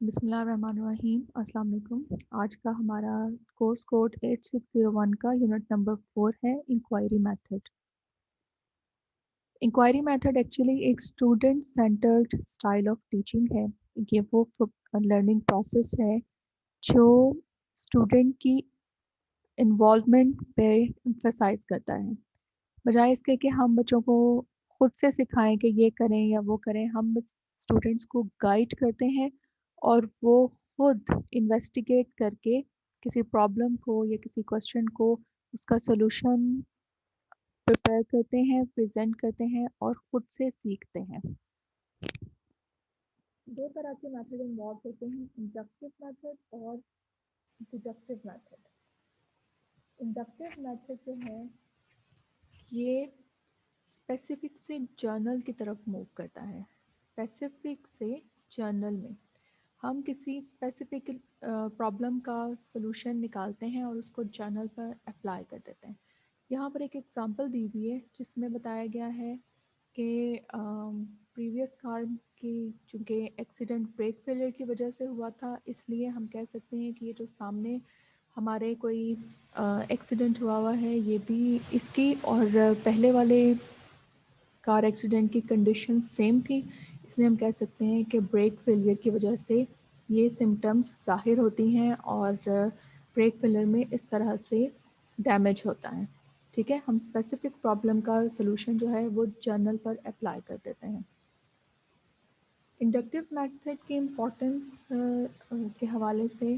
بسم اللہ الرحمن الرحیم. السلام علیکم. آج کا ہمارا کورس کوڈ 8601 کا یونٹ نمبر 4 ہے inquiry method. Inquiry method actually ایک student centred style of teaching ہے. یہ وہ لرننگ پروسیس ہے جو اسٹوڈنٹ کی انوالومنٹ پہ امفسائز کرتا ہے. بجائے اس کے کہ ہم بچوں کو خود سے سکھائیں کہ یہ کریں یا وہ کریں، ہم اسٹوڈنٹس کو گائیڈ کرتے ہیں اور وہ خود انویسٹیگیٹ کر کے کسی پرابلم کو یا کسی کوشچن کو اس کا سلوشن پریپیئر کرتے ہیں، پریزنٹ کرتے ہیں اور خود سے سیکھتے ہیں. دو طرح کے میتھڈ انوالو ہوتے ہیں، انڈکٹیو میتھڈ اور ڈیڈکٹیو میتھڈ. انڈکٹیو میتھڈ جو ہے یہ اسپیسیفک سے جرنل کی طرف موو کرتا ہے. اسپیسیفک سے جرنل میں ہم کسی اسپیسیفک پرابلم کا سلوشن نکالتے ہیں اور اس کو جرنل پر اپلائی کر دیتے ہیں. یہاں پر ایک ایگزامپل دی ہوئی ہے جس میں بتایا گیا ہے کہ پریویس کار کی چونکہ ایکسیڈنٹ بریک فیلئر کی وجہ سے ہوا تھا، اس لیے ہم کہہ سکتے ہیں کہ یہ جو سامنے ہمارے کوئی ایکسیڈنٹ ہوا ہے یہ بھی اس کی اور پہلے والے کار ایکسیڈنٹ کی کنڈیشن سیم تھی، اس لیے ہم کہہ سکتے ہیں کہ بریک فیلئر کی وجہ سے یہ سمٹمز ظاہر ہوتی ہیں اور بریک فیلئر میں اس طرح سے ڈیمیج ہوتا ہے. ٹھیک ہے، ہم اسپیسیفک پرابلم کا سلوشن جو ہے وہ جرنل پر اپلائی کر دیتے ہیں. انڈکٹیو میتھڈ کی امپورٹنس کے حوالے سے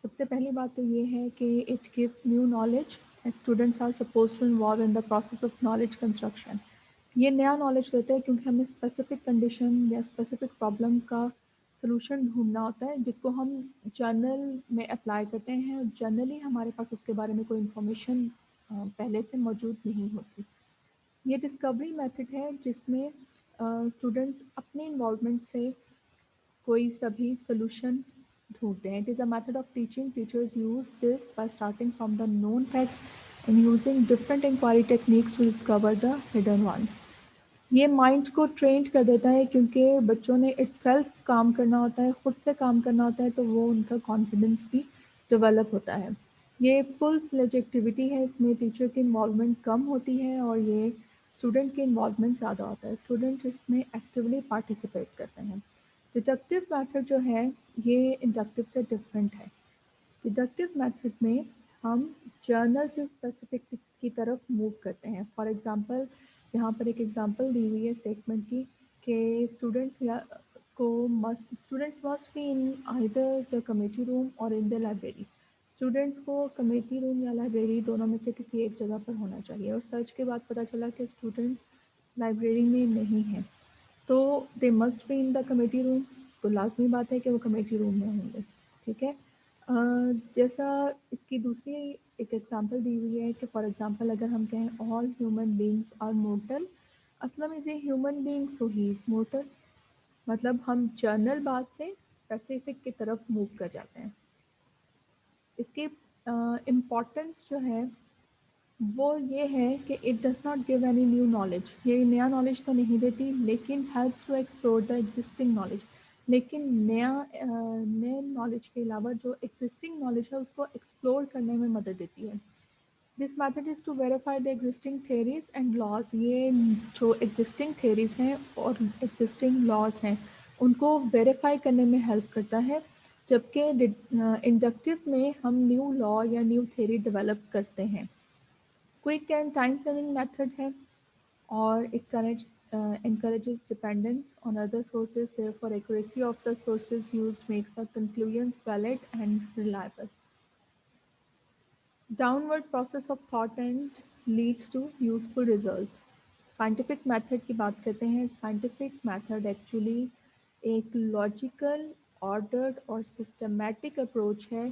سب سے پہلی بات تو یہ ہے کہ it gives new knowledge. Students are suppose to involve in the process of knowledge construction. یہ نیا نالج دیتا ہے کیونکہ ہمیں اسپیسیفک کنڈیشن یا اسپیسیفک پرابلم کا سلوشن ڈھونڈنا ہوتا ہے جس کو ہم جرنل میں اپلائی کرتے ہیں. جرنلی ہمارے پاس اس کے بارے میں کوئی انفارمیشن پہلے سے موجود نہیں ہوتی. یہ ڈسکوری میتھڈ ہے جس میں اسٹوڈنٹس اپنے انوالومنٹ سے کوئی سبھی سلوشن ڈھونڈتے ہیں. It is a method of teaching. Teachers use this by starting from the known facts and using different inquiry techniques to discover the hidden ones. یہ مائنڈ کو ٹرینڈ کر دیتا ہے کیونکہ بچوں نے اٹ سیلف کام کرنا ہوتا ہے، خود سے کام کرنا ہوتا ہے، تو وہ ان کا کانفیڈنس بھی ڈیولپ ہوتا ہے. یہ فل فلیج ایکٹیویٹی ہے، اس میں ٹیچر کی انوالومنٹ کم ہوتی ہے اور یہ اسٹوڈنٹ کی انوالومنٹ زیادہ ہوتا ہے. اسٹوڈنٹ اس میں ایکٹیولی پارٹیسپیٹ کرتے ہیں. ڈیڈکٹیو میتھڈ جو ہے یہ انڈکٹیو سے ڈفرینٹ ہے. ڈیڈکٹیو میتھڈ میں ہم جرنل سے اسپیسیفک کی طرف موو کرتے ہیں. فار ایگزامپل یہاں پر ایک ایگزامپل دی ہوئی ہے اسٹیٹمنٹ کی کہ students must be in either the committee room اور ان دا لائبریری. اسٹوڈنٹس کو کمیٹی روم یا لائبریری دونوں میں سے کسی ایک جگہ پر ہونا چاہیے. اور سرچ کے بعد پتہ چلا کہ اسٹوڈنٹس لائبریری میں نہیں ہیں تو they must be in the committee room. تو لازمی بات ہے کہ وہ کمیٹی روم میں ہوں گے. ٹھیک ہے، جیسا اس کی دوسری ایک ایگزامپل دی ہوئی ہے کہ فار ایگزامپل اگر ہم کہیں all human beings are mortal, Aslam is a human being so he is mortal. مطلب ہم جرنل بات سے اسپیسیفک کی طرف موو کر جاتے ہیں. اس کی امپورٹنس جو ہے وہ یہ ہے کہ it does not give any new knowledge. یہ نیا نالج تو نہیں دیتی لیکن helps to explore the existing knowledge. لیکن نئے نالج کے علاوہ جو ایگزسٹنگ نالج ہے اس کو ایکسپلور کرنے میں مدد دیتی ہے. This method is to verify the existing theories and laws. یہ جو ایگزسٹنگ تھیریز ہیں اور ایگزسٹنگ لاز ہیں ان کو ویریفائی کرنے میں ہیلپ کرتا ہے، جبکہ انڈکٹیو میں ہم نیو لا یا نیو تھیری ڈیولپ کرتے ہیں. Quick and time saving method ہے اور encourages dependence on other sources, therefore accuracy of the sources used makes the conclusions valid and reliable. Downward process of thought and leads to useful results. Scientific method کی بات کرتے ہیں. Scientific method actually ایک logical ordered اور systematic approach ہے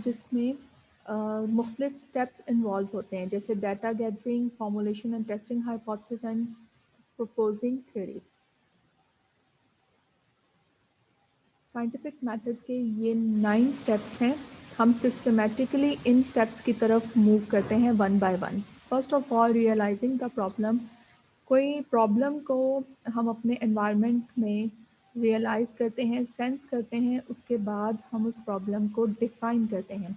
جس میں مختلف اسٹیپس انوالو ہوتے ہیں، جیسے data gathering, formulation and testing hypothesis and proposing theories. Scientific method کے یہ 9 اسٹیپس ہیں. ہم سسٹمیٹکلی ان اسٹیپس کی طرف موو کرتے ہیں one by one. First of all realizing the problem. کوئی پرابلم کو ہم اپنے انوائرمنٹ میں ریئلائز کرتے ہیں، سینس کرتے ہیں، اس کے بعد ہم اس پرابلم کو ڈیفائن کرتے ہیں.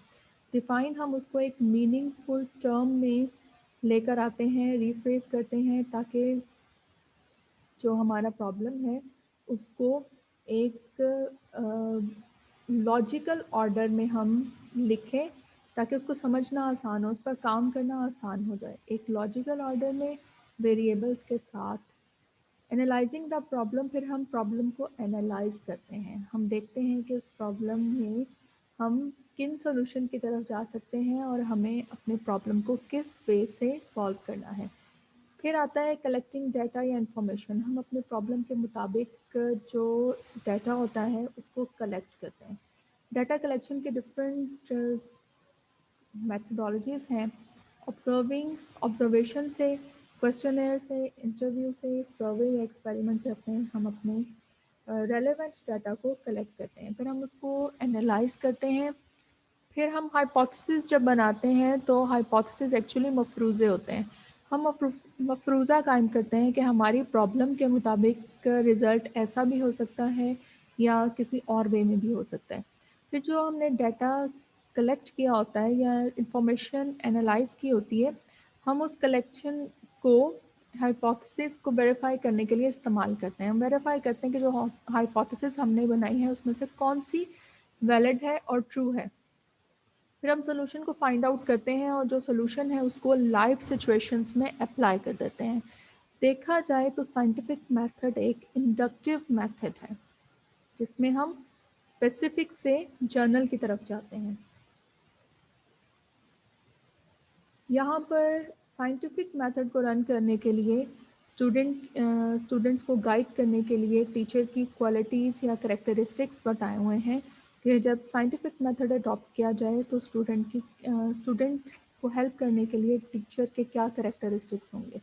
ڈیفائن ہم اس کو ایک میننگ فل ٹرم میں لے کر آتے ہیں، ریفریز کرتے ہیں تاکہ جو ہمارا پرابلم ہے اس کو ایک لاجیکل آرڈر میں ہم لکھیں تاکہ اس کو سمجھنا آسان ہو، اس پر کام کرنا آسان ہو جائے. ایک لاجیکل آرڈر میں ویریبلس کے ساتھ. انالائزنگ دا پرابلم، پھر ہم پرابلم کو انالائز کرتے ہیں. ہم دیکھتے ہیں کہ اس پرابلم میں ہم کن سولوشن کی طرف جا سکتے ہیں اور ہمیں اپنے پرابلم کو کس وے سے سالو کرنا ہے. پھر آتا ہے کلیکٹنگ ڈیٹا یا انفارمیشن. ہم اپنے پرابلم کے مطابق جو ڈیٹا ہوتا ہے اس کو کلیکٹ کرتے ہیں. ڈیٹا کلیکشن کے ڈفرینٹ میتھڈالوجیز ہیں. آبزرویشن سے، کوشچنر سے، انٹرویو سے، سروے یا ایکسپیریمنٹ سے ہم اپنے ریلیونٹ ڈیٹا کو کلیکٹ کرتے ہیں. پھر ہم اس کو انالائز کرتے ہیں. پھر ہم ہائپوتھسز جب بناتے ہیں تو ہائپوتھسز ایکچولی مفروضے ہوتے ہیں. ہم مفروضہ قائم کرتے ہیں کہ ہماری پرابلم کے مطابق رزلٹ ایسا بھی ہو سکتا ہے یا کسی اور وے میں بھی ہو سکتا ہے. پھر جو ہم نے ڈیٹا کلیکٹ کیا ہوتا ہے یا انفارمیشن انالائز کی ہوتی ہے، ہم اس کلیکشن کو ہائپوتھسز کو ویریفائی کرنے کے لیے استعمال کرتے ہیں. ہم ویریفائی کرتے ہیں کہ جو ہائپوتھسز ہم نے بنائی ہے اس میں سے کون سی ویلڈ ہے اور ٹرو ہے. پھر ہم سولوشن کو فائنڈ آؤٹ کرتے ہیں اور جو سولوشن ہے اس کو لائف سچویشنز میں اپلائی کر دیتے ہیں. دیکھا جائے تو سائنٹیفک میتھڈ ایک انڈکٹیو میتھڈ ہے جس میں ہم اسپیسیفک سے جرنل کی طرف جاتے ہیں. یہاں پر سائنٹیفک میتھڈ کو رن کرنے کے لیے اسٹوڈنٹس کو گائیڈ کرنے کے لیے ٹیچر کی کوالٹیز یا کریکٹرسٹکس بتائے ہوئے ہیں کہ جب سائنٹیفک میتھڈ اڈاپٹ کیا جائے تو اسٹوڈنٹ کو ہیلپ کرنے کے لیے ٹیچر کے کیا کریکٹرسٹکس ہوں گے.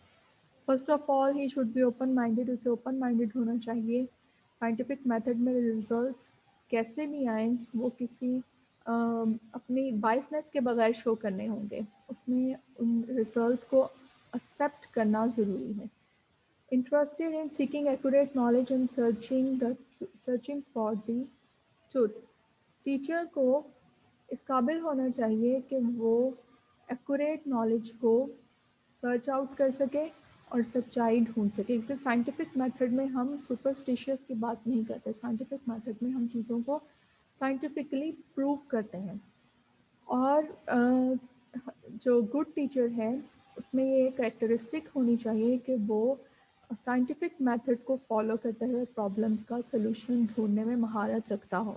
First of all he should be open minded. اسے اوپن مائنڈیڈ ہونا چاہیے. سائنٹیفک میتھڈ میں ریزلٹس کیسے بھی آئیں وہ کسی اپنی بائسنس کے بغیر شو کرنے ہوں گے. اس میں ان ریزلٹس کو ایکسیپٹ کرنا ضروری ہے. Interested in seeking accurate knowledge and searching for the truth. Teacher کو اس قابل ہونا چاہیے کہ وہ ایکوریٹ نالج کو سرچ آؤٹ کر سکے اور سچائی ڈھونڈ سکے. کیونکہ سائنٹیفک میتھڈ میں ہم سپرسٹیشیس کی بات نہیں کرتے. سائنٹیفک میتھڈ میں ہم چیزوں کو سائنٹیفکلی پروو کرتے ہیں. اور جو گڈ ٹیچر ہے اس میں یہ کریکٹرسٹک ہونی چاہیے کہ وہ سائنٹیفک میتھڈ کو فالو کرتے ہوئے پرابلمس کا سلوشن ڈھونڈنے میں مہارت رکھتا ہو.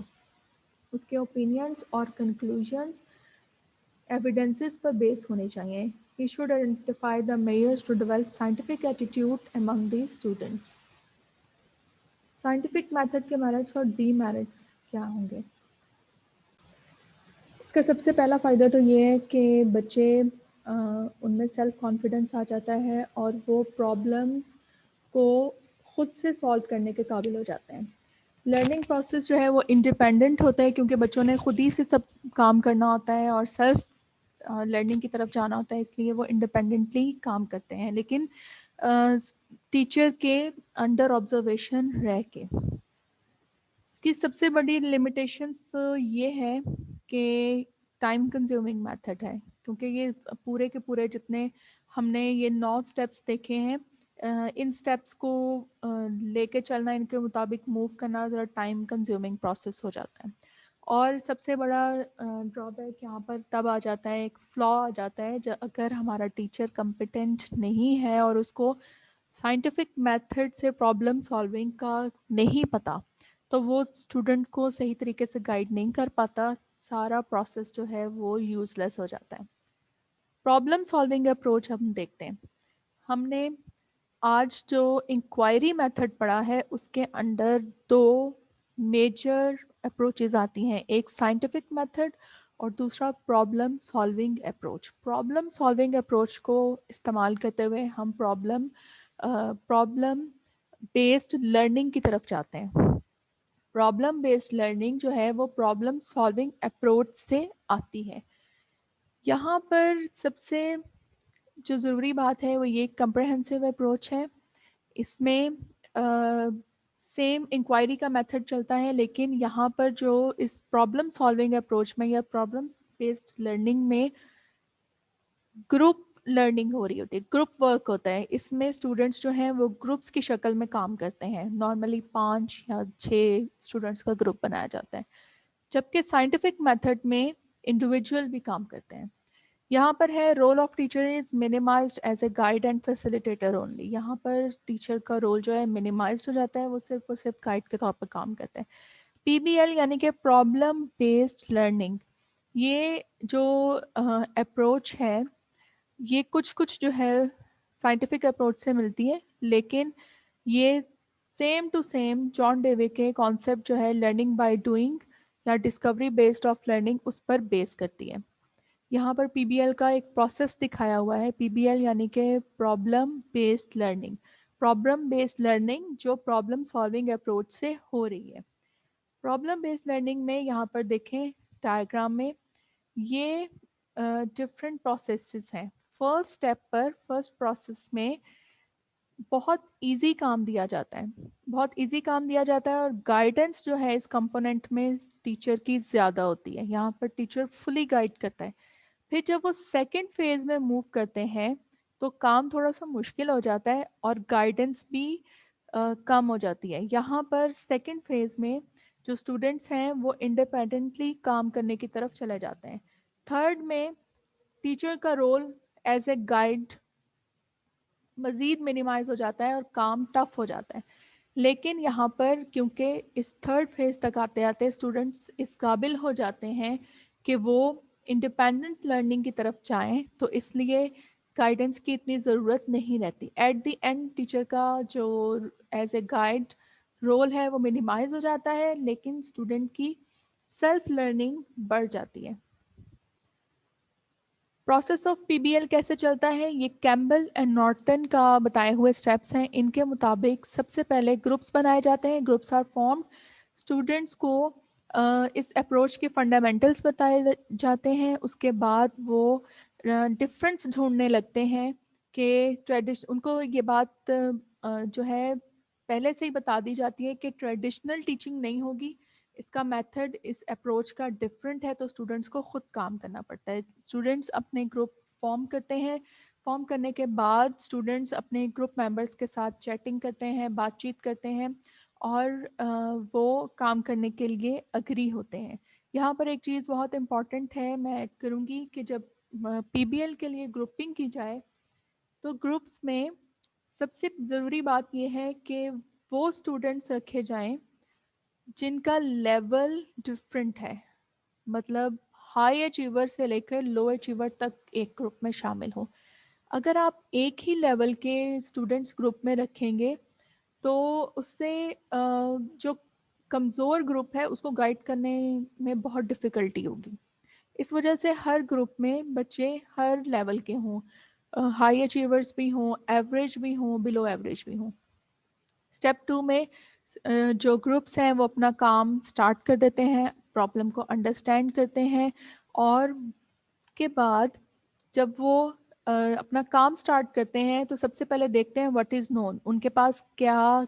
اس کے اوپینینس اور کنکلوژنس ایویڈنسز پر بیس ہونے چاہیے. He should identify the measures to develop scientific attitude among the students. Scientific method کے میرٹس اور ڈی میرٹس کیا ہوں گے؟ اس کا سب سے پہلا فائدہ تو یہ ہے کہ بچے ان میں سیلف کانفیڈنس آ جاتا ہے اور وہ پرابلمس کو خود سے سالو کرنے کے قابل ہو جاتے ہیں. لرننگ پروسیس جو ہے وہ انڈیپینڈنٹ ہوتا ہے کیونکہ بچوں نے خود ہی سے سب کام کرنا ہوتا ہے اور سیلف لرننگ کی طرف جانا ہوتا ہے، اس لیے وہ انڈیپینڈنٹلی کام کرتے ہیں لیکن ٹیچر کے انڈر آبزرویشن رہ کے. اس کی سب سے بڑی لمیٹیشنس تو یہ ہے کہ ٹائم کنزیومنگ میتھڈ ہے کیونکہ یہ پورے کے پورے جتنے ہم نے یہ 9 اسٹیپس دیکھے ہیں ان اسٹیپس کو لے کے چلنا، ان کے مطابق موو کرنا ذرا ٹائم کنزیومنگ پروسیس ہو جاتا ہے. اور سب سے بڑا ڈرا بیک یہاں پر تب آ جاتا ہے، ایک فلا آ جاتا ہے اگر ہمارا ٹیچر کمپیٹنٹ نہیں ہے اور اس کو سائنٹیفک میتھڈ سے پرابلم سالونگ کا نہیں پتہ تو وہ اسٹوڈنٹ کو صحیح طریقے سے گائیڈ نہیں کر پاتا. سارا پروسیس جو ہے وہ یوز لیس ہو جاتا ہے. پرابلم سالونگ اپروچ ہم دیکھتے ہیں. ہم نے آج جو انکوائری میتھڈ پڑھا ہے اس کے انڈر 2 میجر اپروچز آتی ہیں، ایک سائنٹیفک میتھڈ اور دوسرا problem solving approach. Problem solving approach کو استعمال کرتے ہوئے ہم پرابلم بیسڈ لرننگ کی طرف جاتے ہیں. پرابلم بیسڈ لرننگ جو ہے وہ پرابلم سالونگ اپروچ سے آتی ہے. یہاں پر سب سے جو ضروری بات ہے وہ یہ کمپریہنسو اپروچ ہے. اس میں سیم انکوائری کا میتھڈ چلتا ہے، لیکن یہاں پر جو اس پرابلم سالونگ اپروچ میں یا پرابلم بیسڈ لرننگ میں گروپ لرننگ ہو رہی ہوتی ہے، گروپ ورک ہوتا ہے. اس میں اسٹوڈینٹس جو ہیں وہ گروپس کی شکل میں کام کرتے ہیں. نارملی 5 یا 6 اسٹوڈینٹس کا گروپ بنایا جاتا ہے، جبکہ سائنٹیفک میتھڈ میں انڈیویجول بھی کام کرتے ہیں. یہاں پر ہے role of teacher is minimized as a guide and facilitator only. یہاں پر ٹیچر کا رول جو ہے مینیمائزڈ ہو جاتا ہے، وہ صرف گائیڈ کے طور پر کام کرتے ہیں. پی بی ایل یعنی کہ پرابلم بیسڈ لرننگ، یہ جو اپروچ ہے یہ کچھ جو ہے سائنٹیفک اپروچ سے ملتی ہے، لیکن یہ سیم ٹو سیم جان ڈیوے کے کانسیپٹ جو ہے لرننگ بائی ڈوئنگ یا ڈسکوری بیسڈ آف لرننگ اس پر بیس کرتی ہے. یہاں پر پی بی ایل کا ایک پروسیس دکھایا ہوا ہے. پی بی ایل یعنی کہ problem based learning, problem based learning جو پرابلم سالونگ اپروچ سے ہو رہی ہے. پرابلم بیسڈ لرننگ میں یہاں پر دیکھیں ڈائیگرام میں یہ ڈفرینٹ پروسیسز ہیں. فرسٹ پروسیس میں بہت ایزی کام دیا جاتا ہے، اور گائیڈنس جو ہے اس کمپوننٹ میں ٹیچر کی زیادہ ہوتی ہے. یہاں پر ٹیچر فلی گائیڈ کرتا ہے. پھر جب وہ سیکنڈ فیز میں موو کرتے ہیں تو کام تھوڑا سا مشکل ہو جاتا ہے اور گائیڈنس بھی کم ہو جاتی ہے. یہاں پر سیکنڈ فیز میں جو اسٹوڈینٹس ہیں وہ انڈیپینڈنٹلی کام کرنے کی طرف چلے جاتے ہیں. تھرڈ میں ٹیچر کا رول ایز اے گائیڈ مزید منیمائز ہو جاتا ہے اور کام ٹف ہو جاتا ہے. لیکن یہاں پر کیونکہ اس تھرڈ فیز تک آتے آتے اسٹوڈنٹس اس قابل ہو جاتے ہیں کہ وہ انڈیپینڈنٹ لرننگ کی طرف جائیں، تو اس لیے گائیڈنس کی اتنی ضرورت نہیں رہتی. ایٹ دی اینڈ ٹیچر کا جو ایز اے گائیڈ رول ہے وہ منیمائز ہو جاتا ہے، لیکن اسٹوڈنٹ کی سیلف لرننگ بڑھ جاتی ہے. Process of P be L کیسے چلتا ہے؟ یہ کیمبل اینڈ نارٹن کا بتائے ہوئے اسٹیپس ہیں. ان کے مطابق سب سے پہلے گروپس بنائے جاتے ہیں. Groups are formed. اسٹوڈینٹس کو اس اپروچ کے فنڈامنٹلس بتائے جاتے ہیں. اس کے بعد وہ ڈفرینس ڈھونڈنے لگتے ہیں کہ ان کو یہ بات جو ہے پہلے سے ہی بتا دی جاتی ہے کہ ٹریڈیشنل ٹیچنگ نہیں ہوگی، اس کا میتھڈ اس اپروچ کا ڈفرینٹ ہے، تو اسٹوڈنٹس کو خود کام کرنا پڑتا ہے. اسٹوڈنٹس اپنے گروپ فارم کرتے ہیں. فارم کرنے کے بعد اسٹوڈنٹس اپنے گروپ ممبرس کے ساتھ چیٹنگ کرتے ہیں، بات چیت کرتے ہیں، اور وہ کام کرنے کے لیے اگری ہوتے ہیں. یہاں پر ایک چیز بہت امپورٹنٹ ہے، میں ایڈ کروں گی کہ جب پی بی ایل کے لیے گروپنگ کی جائے تو گروپس میں سب سے ضروری بات یہ ہے کہ وہ اسٹوڈنٹس رکھے جائیں جن کا لیول ڈفرینٹ ہے. مطلب ہائی اچیور سے لے کر لو اچیور تک ایک گروپ میں شامل ہو. اگر آپ ایک ہی لیول کے اسٹوڈنٹس گروپ میں رکھیں گے تو اس سے جو کمزور گروپ ہے اس کو گائیڈ کرنے میں بہت ڈفیکلٹی ہوگی. اس وجہ سے ہر گروپ میں بچے ہر لیول کے ہوں، ہائی اچیورز بھی ہوں، ایوریج بھی ہوں، بلو ایوریج بھی ہوں. اسٹیپ 2 میں جو گروپس ہیں وہ اپنا کام سٹارٹ کر دیتے ہیں، پرابلم کو انڈرسٹینڈ کرتے ہیں، اور اس کے بعد جب وہ اپنا کام سٹارٹ کرتے ہیں تو سب سے پہلے دیکھتے ہیں واٹ از نون، ان کے پاس کیا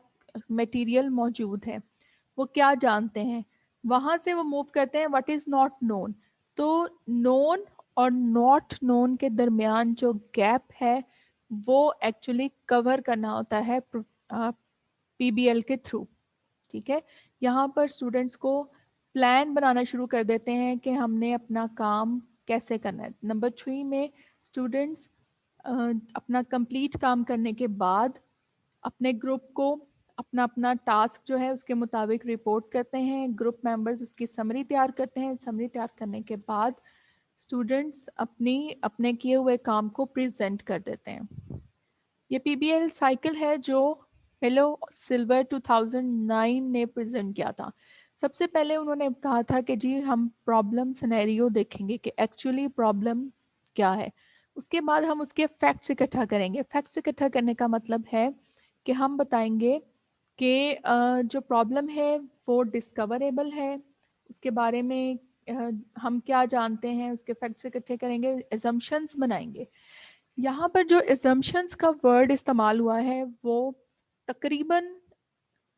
میٹیریل موجود ہے، وہ کیا جانتے ہیں. وہاں سے وہ موو کرتے ہیں واٹ از ناٹ نون. تو نون اور ناٹ نون کے درمیان جو گیپ ہے وہ ایکچولی کور کرنا ہوتا ہے پی بی ایل کے تھرو. ٹھیک ہے، یہاں پر اسٹوڈینٹس کو پلان بنانا شروع کر دیتے ہیں کہ ہم نے اپنا کام کیسے کرنا ہے. نمبر 3 میں اسٹوڈینٹس اپنا کمپلیٹ کام کرنے کے بعد اپنے گروپ کو اپنا اپنا ٹاسک جو ہے اس کے مطابق رپورٹ کرتے ہیں. گروپ ممبرز اس کی سمری تیار کرتے ہیں. سمری تیار کرنے کے بعد اسٹوڈینٹس اپنے کیے ہوئے کام کو پریزنٹ کر دیتے ہیں. یہ پی بی ایل سائیکل ہے جو ہیلو سلور 2009 نے پریزنٹ کیا تھا. سب سے پہلے انہوں نے کہا تھا کہ جی ہم پرابلم سینیریو دیکھیں گے کہ ایکچولی پرابلم کیا ہے. اس کے بعد ہم اس کے فیکٹس اکٹھا کریں گے. فیکٹس اکٹھا کرنے کا مطلب ہے کہ ہم بتائیں گے کہ جو پرابلم ہے وہ ڈسکوریبل ہے، اس کے بارے میں ہم کیا جانتے ہیں، اس کے فیکٹس اکٹھے کریں گے، ایزمپشنز بنائیں گے. یہاں پر جو ایزمپشنز کا ورڈ استعمال ہوا ہے وہ تقریباً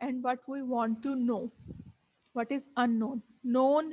and what we want to know, what is unknown. known